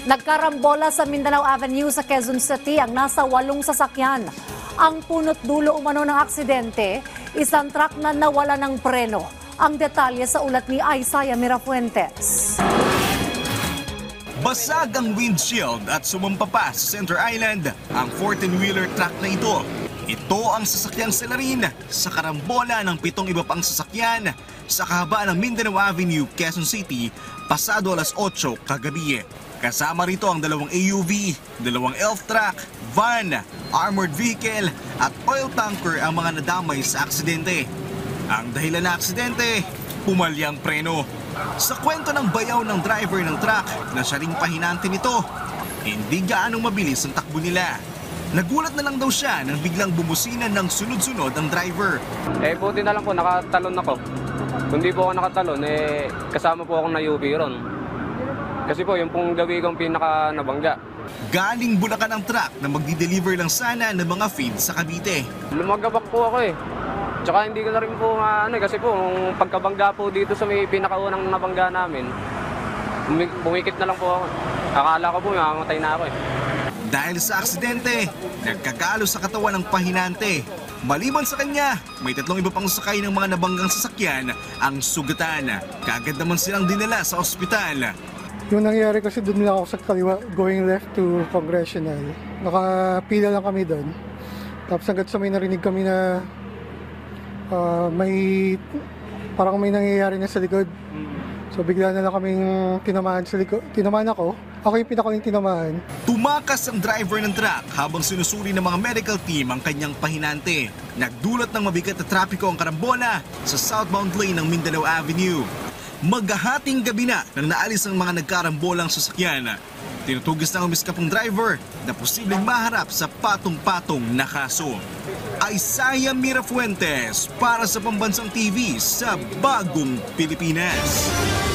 Nagkarambola sa Mindanao Avenue sa Quezon City ang nasa 8 sasakyan. Ang punot dulo umano ng aksidente, isang truck na nawala ng preno. Ang detalye sa ulat ni Isaiah Mirafuentes. Basag ang windshield at sumampa pa sa Center Island ang 14-wheeler truck na ito. Ito ang sasakyang Celarin sa karambola ng 7 iba pang sasakyan sa kahabaan ng Mindanao Avenue, Quezon City, pasado alas 8 kagabi. Kasama rito ang 2 AUV, 2 elf truck, van, armored vehicle at oil tanker ang mga nadamay sa aksidente. Ang dahilan ng aksidente, pumalyang preno. Sa kwento ng bayaw ng driver ng truck na siya ring pahinante nito, hindi gaanong mabilis ang takbo nila. Nagulat na lang daw siya nang biglang bumusinan ng sunod-sunod ang driver. Buti na lang po, nakatalon ako. Kung di po ako nakatalon, kasama po akong na-UV ron. Kasi po, yung pong gabi kong pinaka nabangga. Galing Bulacan ang truck na magdi-deliver lang sana ng mga feed sa Cavite. Lumagabak po ako Tsaka hindi ko na rin po kasi po, nung pagkabangga po dito sa may pinakaunang nabangga namin, bumikit na lang po ako. Akala ko po, mamamatay na ako Dahil sa aksidente, nagkagalo sa katawan ng pahinante. Maliban sa kanya, may 3 iba pang sakay ng mga nabanggang sasakyan ang sugatan. Kaagad naman silang dinala sa ospital. Yung nangyari kasi doon lang ako sa kaliwa, going left to Congressional. Nakapila lang kami doon. Tapos hanggat sa may narinig kami na parang may nangyayari na sa likod. So bigla na lang kaming tinamaan sa likod. Tinamaan ako. Ako yung pinakaling tinamaan. Tumakas ang driver ng truck habang sinusuri ng mga medical team ang kanyang pahinante. Nagdulot ng mabigat na trapiko ang karambola sa southbound lane ng Mindanao Avenue. Maghahating gabi na nang naalis ang mga nagkarambolang sasakyan. Tinutugis ng umiskapong driver na posibleng maharap sa patong-patong na kaso. Isaiah Mirafuentes para sa Pambansang TV sa Bagong Pilipinas.